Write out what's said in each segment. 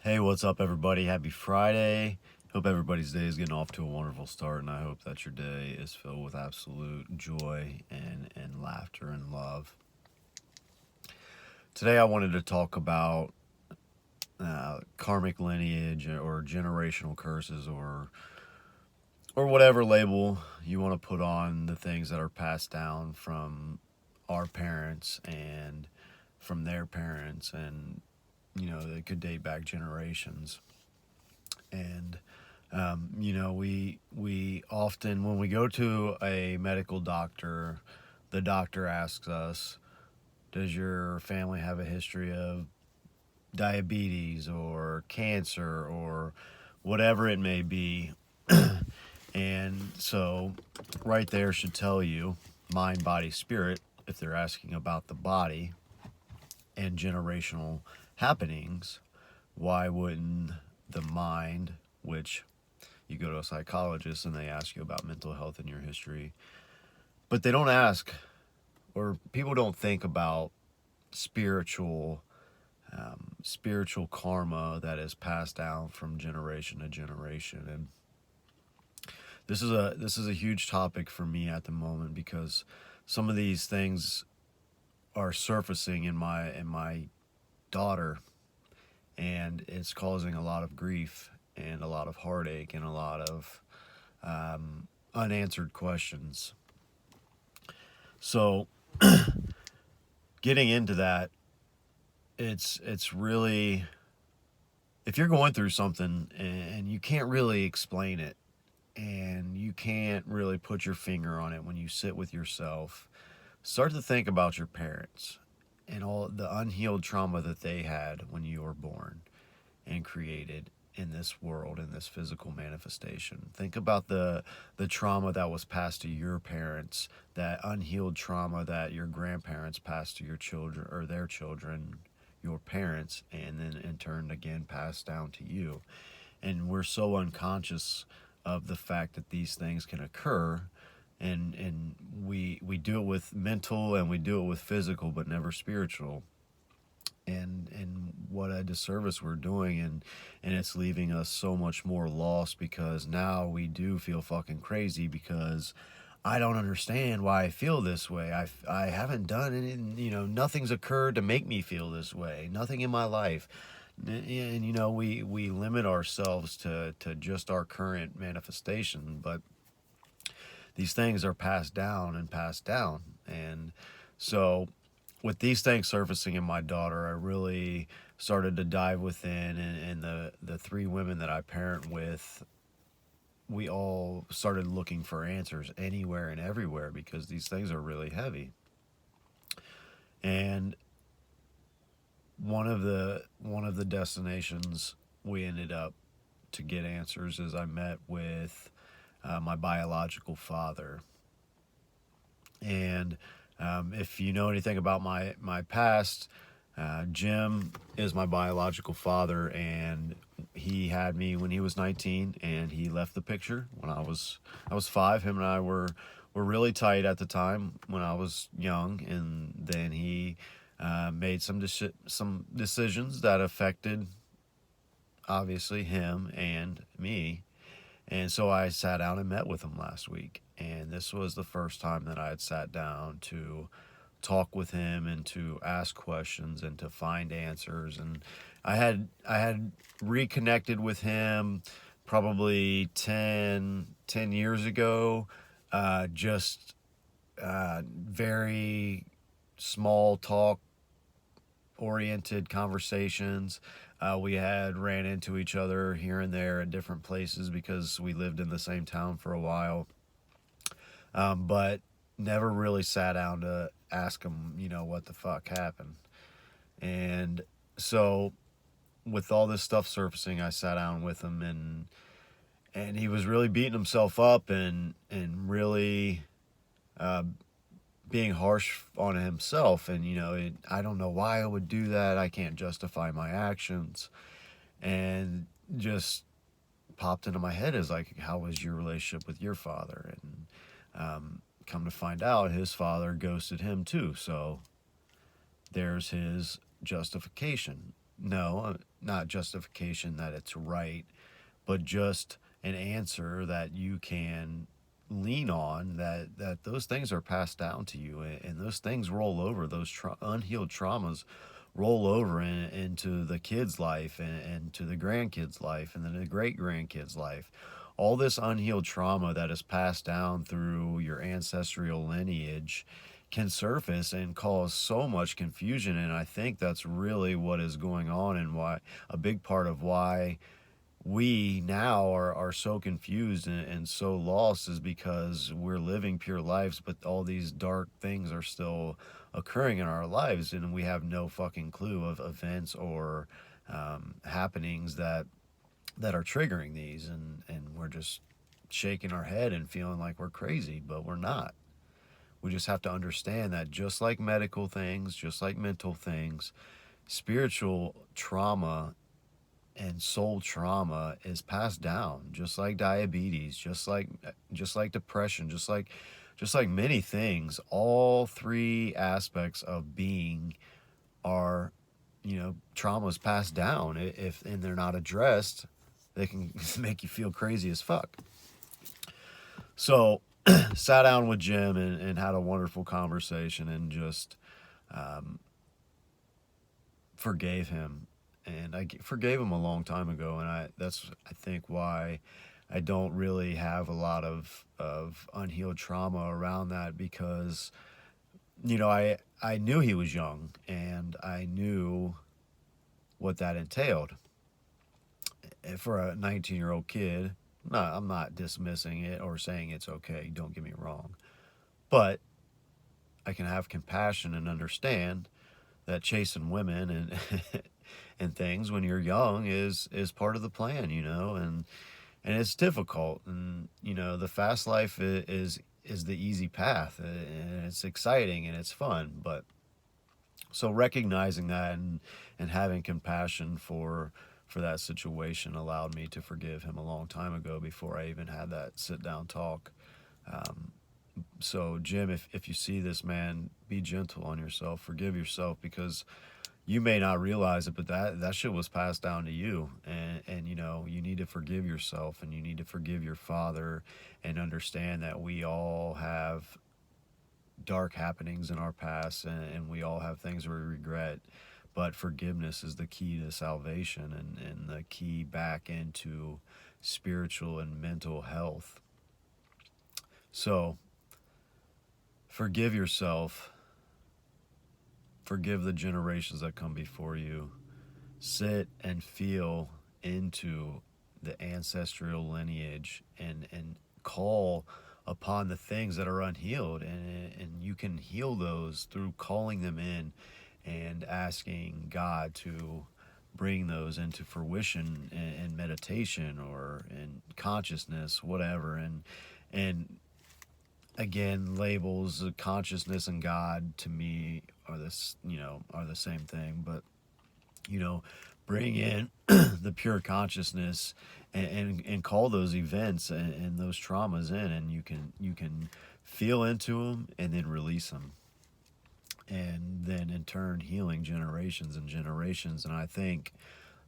Hey, what's up, everybody? Happy Friday. Hope everybody's day is getting off to a wonderful start, and I hope that your day is filled with absolute joy and laughter and love. Today, I wanted to talk about karmic lineage or generational curses or whatever label you want to put on the things that are passed down from our parents and from their parents, and it could date back generations. And we often, when we go to a medical doctor, the doctor asks us, "Does your family have a history of diabetes or cancer or whatever it may be?" And so, right there should tell you mind, body, spirit. If they're asking about the body and generational happenings, why wouldn't the mind, which you go to a psychologist and they ask you about mental health in your history, but they don't ask, or people don't think about spiritual spiritual karma that is passed down from generation to generation. And this is a huge topic for me at the moment, because some of these things are surfacing in my daughter, and it's causing a lot of grief and a lot of heartache and a lot of unanswered questions. So, getting into that, it's really, if you're going through something and you can't really explain it and you can't really put your finger on it, when you sit with yourself, start to think about your parents and all the unhealed trauma that they had when you were born and created in this world, in this physical manifestation. Think about the trauma that was passed to your parents, that unhealed trauma that your grandparents passed to your children or their children, your parents, and then in turn again passed down to you. And we're so unconscious of the fact that these things can occur, and we do it with mental and we do it with physical, but never spiritual. And what a disservice we're doing, and it's leaving us so much more lost, because now we do feel fucking crazy, because I don't understand why I feel this way. I haven't done it, nothing's occurred to make me feel this way, nothing in my life. And we limit ourselves to just our current manifestation, but these things are passed down and passed down. And so, with these things surfacing in my daughter, I really started to dive within, and the three women that I parent with, we all started looking for answers anywhere and everywhere, because these things are really heavy. And one of the destinations we ended up to get answers is I met with my biological father. And if you know anything about my past, Jim is my biological father, and he had me when he was 19, and he left the picture when I was 5. Him and I were really tight at the time when I was young, and then he made some decisions that affected obviously him and me. And so I sat down and met with him last week. And this was the first time that I had sat down to talk with him and to ask questions and to find answers. And I had reconnected with him probably 10 years ago, just very small talk oriented conversations. We had ran into each other here and there at different places because we lived in the same town for a while, but never really sat down to ask him, what the fuck happened. And so, with all this stuff surfacing, I sat down with him, and he was really beating himself up and really uh, being harsh on himself. And I don't know why I would do that. I can't justify my actions. And just popped into my head is like, how was your relationship with your father? And come to find out, his father ghosted him too. So there's his justification. No, not justification that it's right, but just an answer that you can lean on, that those things are passed down to you, and those things roll over, those unhealed traumas roll over into the kid's life, and to the grandkid's life, and then the great grandkid's life. All this unhealed trauma that is passed down through your ancestral lineage can surface and cause so much confusion. And I think that's really what is going on, and why a big part of why we now are so confused and so lost is because we're living pure lives, but all these dark things are still occurring in our lives, and we have no fucking clue of events or happenings that are triggering these, and we're just shaking our head and feeling like we're crazy, but we're not. We just have to understand that, just like medical things, just like mental things, spiritual trauma and soul trauma is passed down, just like diabetes, just like depression, just like many things. All three aspects of being are, traumas passed down. If and they're not addressed, they can make you feel crazy as fuck. So sat down with Jim and had a wonderful conversation, and just forgave him. And I forgave him a long time ago, and I think why I don't really have a lot of unhealed trauma around that, because I knew he was young, and I knew what that entailed. For a 19-year-old kid, no, I'm not dismissing it or saying it's okay, don't get me wrong, but I can have compassion and understand that chasing women and and things when you're young is part of the plan, and it's difficult, and the fast life is the easy path, and it's exciting and it's fun. But so recognizing that, and having compassion for that situation allowed me to forgive him a long time ago, before I even had that sit down talk. So Jim, if you see this, man, be gentle on yourself, forgive yourself, because you may not realize it, but that shit was passed down to you, and you need to forgive yourself, and you need to forgive your father, and understand that we all have dark happenings in our past, and we all have things we regret, but forgiveness is the key to salvation, and the key back into spiritual and mental health. So forgive yourself, forgive the generations that come before you. Sit and feel into the ancestral lineage, and call upon the things that are unhealed, and you can heal those through calling them in and asking God to bring those into fruition in meditation or in consciousness, whatever. And again, labels of consciousness and God to me are the same thing, but bring in the pure consciousness, and call those events and those traumas in, and you can feel into them and then release them, and then in turn healing generations and generations. And I think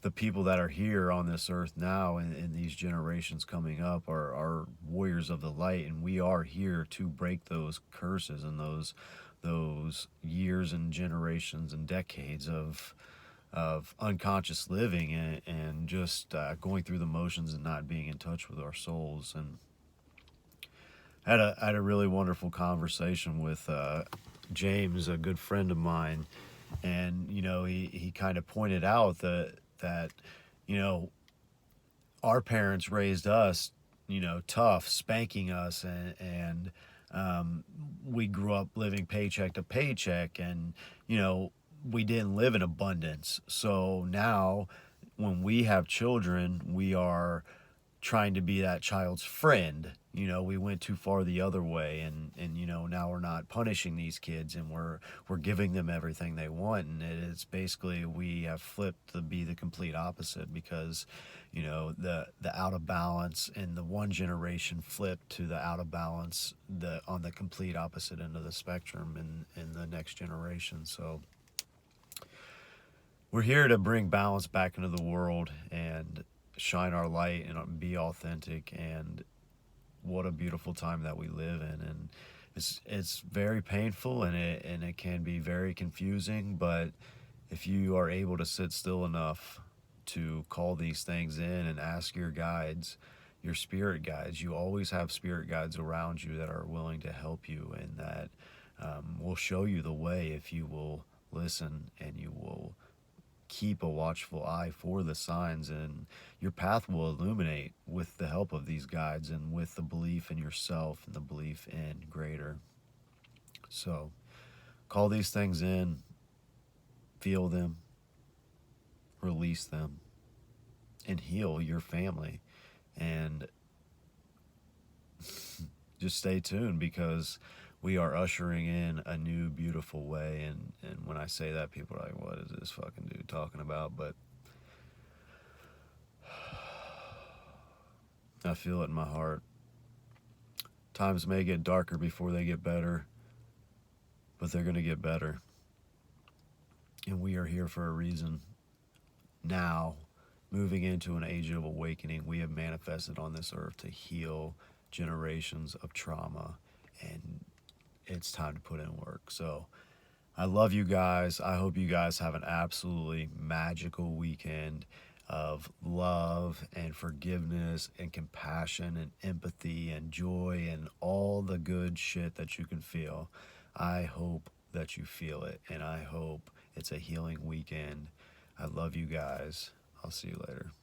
the people that are here on this earth now, and these generations coming up, are warriors of the light, and we are here to break those curses and those years and generations and decades of unconscious living, and just going through the motions and not being in touch with our souls. And I had a really wonderful conversation with James, a good friend of mine, and he kind of pointed out that our parents raised us tough, spanking us, and we grew up living paycheck to paycheck, and we didn't live in abundance. So now when we have children, we are trying to be that child's friend. We went too far the other way, and now we're not punishing these kids, and we're giving them everything they want. And it's basically, we have flipped to be the complete opposite, because the out of balance in the one generation flipped to the out of balance on the complete opposite end of the spectrum in the next generation. So we're here to bring balance back into the world and shine our light and be authentic. And what a beautiful time that we live in. And it's very painful, and it can be very confusing, but if you are able to sit still enough to call these things in and ask your guides, your spirit guides, you always have spirit guides around you that are willing to help you, and that will show you the way if you will listen and you will keep a watchful eye for the signs, and your path will illuminate with the help of these guides and with the belief in yourself and the belief in greater. So call these things in, feel them, release them, and heal your family. And just stay tuned, because we are ushering in a new beautiful way. And when I say that, people are like, what is this fucking dude talking about? But I feel it in my heart. Times may get darker before they get better, but they're going to get better. And we are here for a reason. Now, moving into an age of awakening, we have manifested on this earth to heal generations of trauma, and it's time to put in work. So I love you guys. I hope you guys have an absolutely magical weekend of love and forgiveness and compassion and empathy and joy and all the good shit that you can feel. I hope that you feel it, and I hope it's a healing weekend. I love you guys. I'll see you later.